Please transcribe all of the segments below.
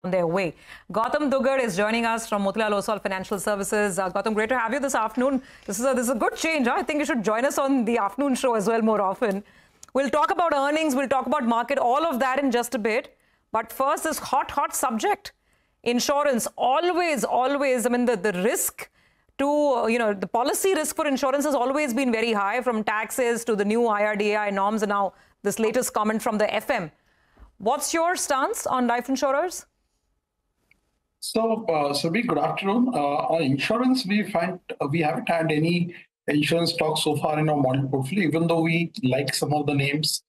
on their way. Gautam Duggad is joining us from Motilal Oswal Financial Services. Gautam, great to have you this afternoon. This is a good change. Huh? I think you should join us on the afternoon show as well more often. We'll talk about earnings, we'll talk about market, all of that in just a bit. But first, this hot subject, insurance. Always, I mean, the risk to, the policy risk for insurance has always been very high, from taxes to the new IRDAI norms and now this latest comment from the FM. What's your stance on life insurers? So, good afternoon. On insurance, we haven't had any insurance stocks so far in our model portfolio, even though we like some of the names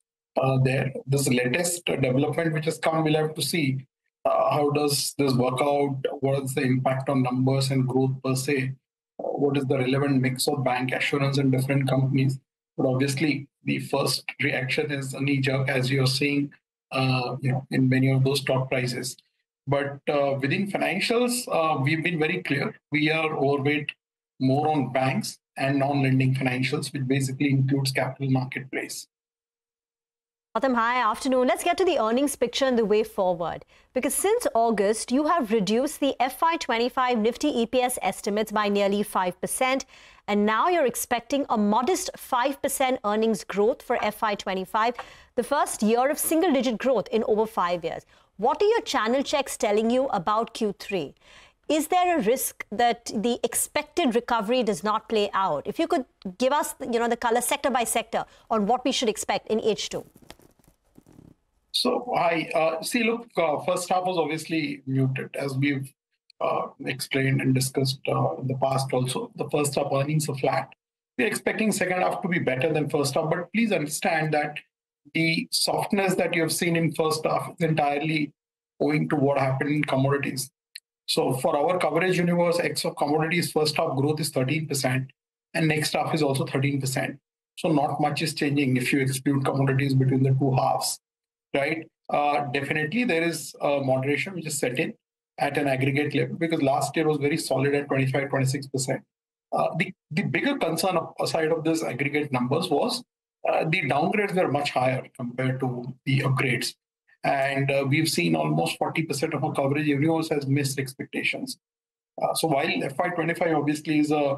there. This latest development which has come, we'll have to see how does this work out, what is the impact on numbers and growth per se, what is the relevant mix of bank assurance and different companies. But obviously, the first reaction is a knee-jerk, as you're seeing in many of those stock prices. But within financials, we've been very clear. We are overweight more on banks and non-lending financials, which basically includes capital marketplace. Gautam, hi, afternoon. Let's get to the earnings picture and the way forward. Because since August, you have reduced the FY25 Nifty EPS estimates by nearly 5%. And now you're expecting a modest 5% earnings growth for FY25, the first year of single-digit growth in over 5 years. What are your channel checks telling you about Q3? Is there a risk that the expected recovery does not play out? If you could give us, the color sector by sector on what we should expect in H2. So first half was obviously muted, as we've explained and discussed in the past also. The first half earnings are flat. We're expecting second half to be better than first half, but please understand that the softness that you have seen in first half is entirely owing to what happened in commodities. So for our coverage universe, X of commodities, first half growth is 13% and next half is also 13%. So not much is changing if you exclude commodities between the two halves, right? Definitely there is a moderation which is set in at an aggregate level, because last year was very solid at 25-26%. The bigger concern aside of this aggregate numbers was the downgrades were much higher compared to the upgrades. And we've seen almost 40% of our coverage universe has missed expectations. So while FY25 obviously is a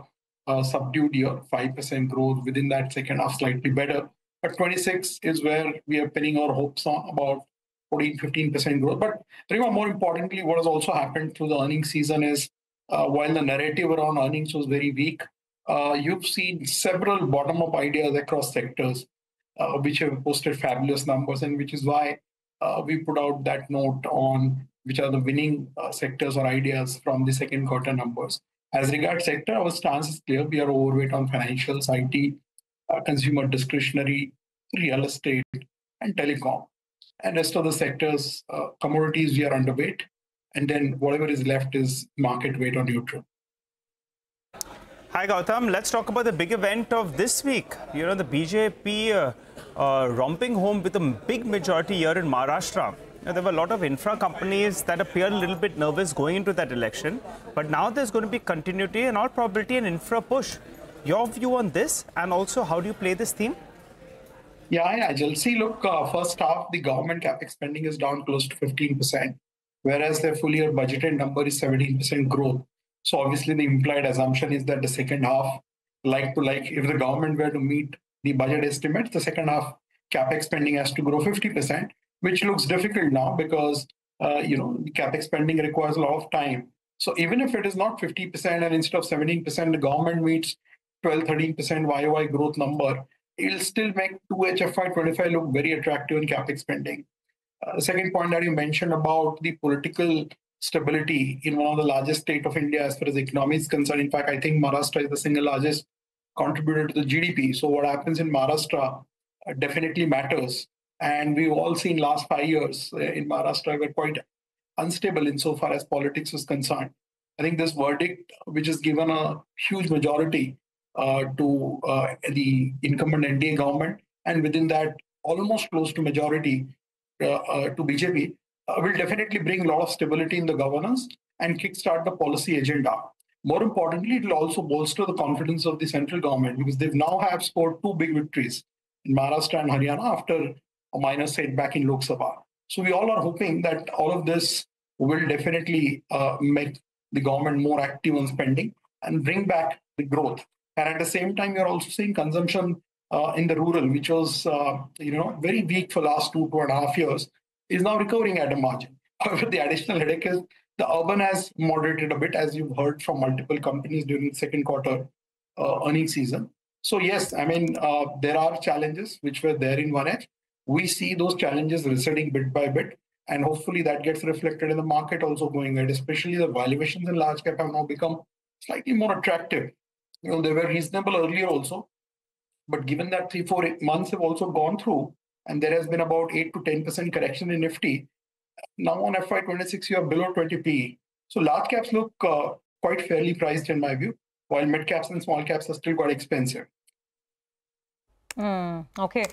subdued year, 5% growth, within that second half slightly better, but 26 is where we are pinning our hopes on, about 14-15% growth. But more importantly, what has also happened through the earnings season is while the narrative around earnings was very weak, you've seen several bottom-up ideas across sectors which have posted fabulous numbers, and which is why we put out that note on which are the winning sectors or ideas from the second quarter numbers. As regards sector, our stance is clear. We are overweight on financials, IT, consumer discretionary, real estate, and telecom. And rest of the sectors, commodities, we are underweight. And then whatever is left is market weight or neutral. Hi, Gautam. Let's talk about the big event of this week. The BJP romping home with a big majority here in Maharashtra. There were a lot of infra companies that appeared a little bit nervous going into that election. But now there's going to be continuity and all probability an infra push. Your view on this, and also how do you play this theme? Yeah, Jalsi, look, first half, the government capex spending is down close to 15%, whereas their full year budgeted number is 17% growth. So obviously the implied assumption is that the second half, like to like, if the government were to meet the budget estimates, the second half capex spending has to grow 50%, which looks difficult now because, the capex spending requires a lot of time. So even if it is not 50% and instead of 17%, the government meets 12-13% YOY growth number, it'll still make 2H FY25 look very attractive in capex spending. The second point that you mentioned about the political stability in one of the largest state of India as far as the economy is concerned. In fact, I think Maharashtra is the single largest contributor to the GDP. So what happens in Maharashtra definitely matters. And we've all seen last 5 years in Maharashtra were quite unstable insofar as politics was concerned. I think this verdict, which has given a huge majority to the incumbent NDA government, and within that almost close to majority to BJP, will definitely bring a lot of stability in the governance and kickstart the policy agenda. More importantly, it will also bolster the confidence of the central government, because they now have scored 2 big victories in Maharashtra and Haryana after a minor setback in Lok Sabha. So we all are hoping that all of this will definitely make the government more active on spending and bring back the growth. And at the same time, you're also seeing consumption in the rural, which was very weak for last 2.5 years, is now recovering at a margin. However, the additional headache is the urban has moderated a bit, as you've heard from multiple companies during the second quarter earnings season. So yes, I mean, there are challenges which were there in 1H. We see those challenges receding bit by bit, and hopefully that gets reflected in the market also going ahead, especially the valuations in large cap have now become slightly more attractive. They were reasonable earlier also, but given that 3-4 months have also gone through, and there has been about 8 to 10% correction in Nifty, now on FY26 you are below 20 PE. So large caps look quite fairly priced in my view, while mid caps and small caps are still quite expensive. Okay.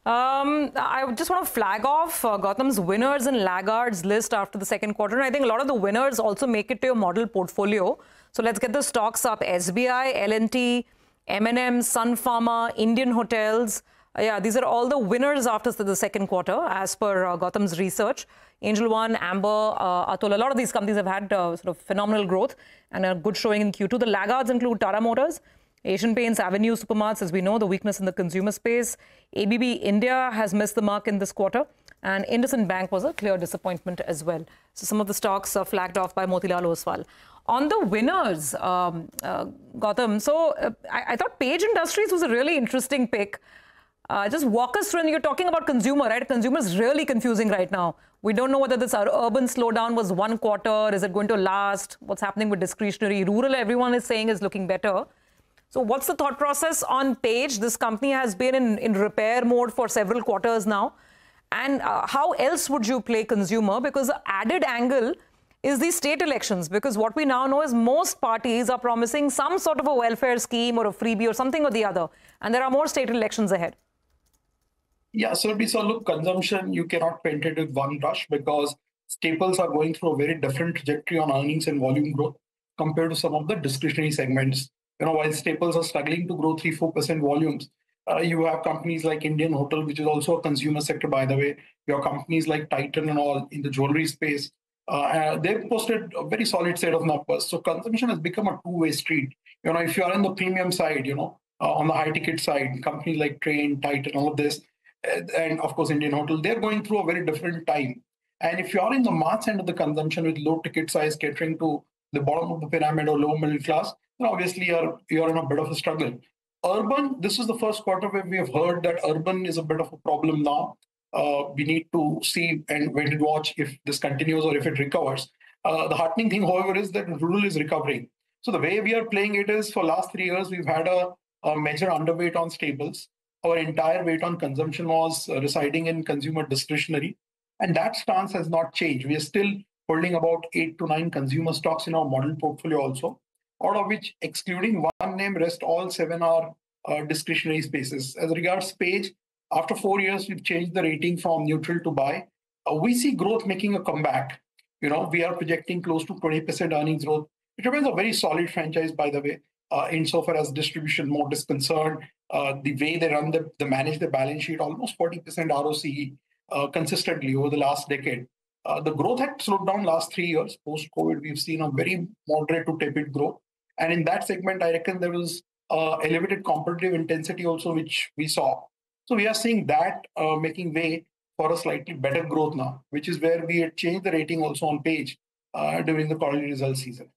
I just want to flag off Gautam's winners and laggards list after the second quarter. And I think a lot of the winners also make it to your model portfolio. So let's get the stocks up. SBI, L&T, M&M, Sun Pharma, Indian Hotels. Yeah, these are all the winners after the second quarter, as per Gautam's research. Angel One, Amber, Atul, a lot of these companies have had sort of phenomenal growth and a good showing in Q2. The laggards include Tata Motors, Asian Paints, Avenue Supermarts, as we know, the weakness in the consumer space. ABB India has missed the mark in this quarter. And IndusInd Bank was a clear disappointment as well. So some of the stocks are flagged off by Motilal Oswal. On the winners, Gautam, so I thought Page Industries was a really interesting pick. Just walk us through, and you're talking about consumer, right? Consumer is really confusing right now. We don't know whether this urban slowdown was 1 quarter. Is it going to last? What's happening with discretionary? Rural, everyone is saying, is looking better. So what's the thought process on Page? This company has been in repair mode for several quarters now. And how else would you play consumer? Because the added angle is the state elections. Because what we now know is most parties are promising some sort of a welfare scheme or a freebie or something or the other. And there are more state elections ahead. Yeah, so look, consumption, you cannot paint it with one brush because staples are going through a very different trajectory on earnings and volume growth compared to some of the discretionary segments. While staples are struggling to grow 3-4% volumes, you have companies like Indian Hotel, which is also a consumer sector, by the way. You have companies like Titan and all in the jewelry space. They've posted a very solid set of numbers. So consumption has become a two-way street. If you are in the premium side, on the high ticket side, companies like Train, Titan, all of this, and of course Indian Hotel, they're going through a very different time. And if you are in the mass end of the consumption with low ticket size catering to the bottom of the pyramid or low middle class, then obviously you're in a bit of a struggle. Urban, this is the first quarter where we have heard that urban is a bit of a problem now. We need to see and wait and watch if this continues or if it recovers. The heartening thing, however, is that rural is recovering. So the way we are playing it is for last 3 years, we've had a major underweight on staples. Our entire weight on consumption was residing in consumer discretionary. And that stance has not changed. We are still holding about 8 to 9 consumer stocks in our model portfolio also, out of which, excluding one name, rest all 7 are discretionary spaces. As regards Page, after 4 years, we've changed the rating from neutral to buy. We see growth making a comeback. We are projecting close to 20% earnings growth. It remains a very solid franchise, by the way, insofar as distribution mode is concerned. The way they manage the balance sheet, almost 40% ROCE consistently over the last decade. The growth had slowed down last 3 years. Post-COVID, we've seen a very moderate to tepid growth. And in that segment, I reckon there was elevated competitive intensity also, which we saw. So we are seeing that making way for a slightly better growth now, which is where we had changed the rating also on Page during the quarterly results season.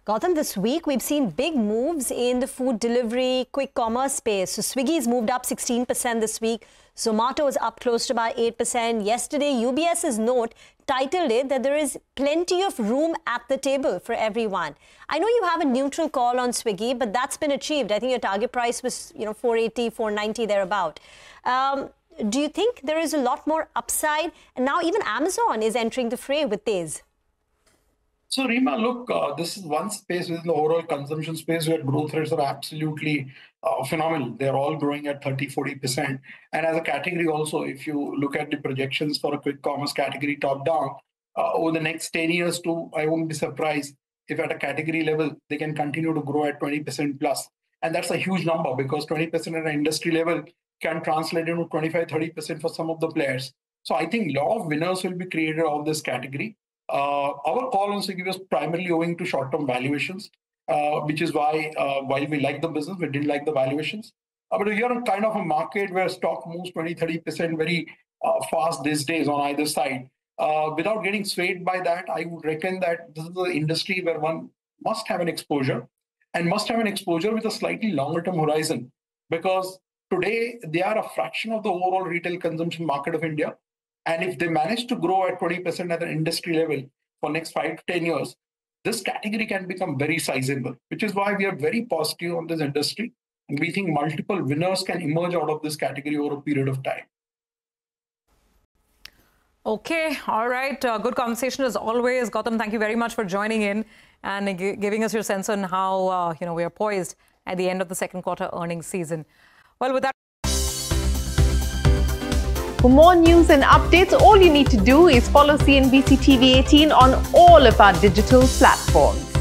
Gautam, this week we've seen big moves in the food delivery, quick commerce space. So Swiggy's moved up 16% this week. Zomato is up close to about 8%. Yesterday, UBS's note titled it that there is plenty of room at the table for everyone. I know you have a neutral call on Swiggy, but that's been achieved. I think your target price was, 480, 490 thereabout. Do you think there is a lot more upside? And now even Amazon is entering the fray with these. So, Rima, look, this is one space within the overall consumption space where growth rates are absolutely phenomenal. They're all growing at 30-40%. And as a category also, if you look at the projections for a quick commerce category top down, over the next 10 years too, I won't be surprised if at a category level, they can continue to grow at 20% plus. And that's a huge number because 20% at an industry level can translate into 25-30% for some of the players. So I think a lot of winners will be created out of this category. Our call on Swiggy was primarily owing to short-term valuations, which is why while we like the business, we didn't like the valuations. But if you're in kind of a market where stock moves 20-30% very fast these days on either side, without getting swayed by that, I would reckon that this is the industry where one must have an exposure, and must have an exposure with a slightly longer-term horizon, because today they are a fraction of the overall retail consumption market of India. And if they manage to grow at 20% at an industry level for next 5 to 10 years, this category can become very sizable, which is why we are very positive on this industry. And we think multiple winners can emerge out of this category over a period of time. Okay, all right. Good conversation as always. Gautam, thank you very much for joining in and giving us your sense on how we are poised at the end of the second quarter earnings season. Well, with that. For more news and updates, all you need to do is follow CNBC-TV18 on all of our digital platforms.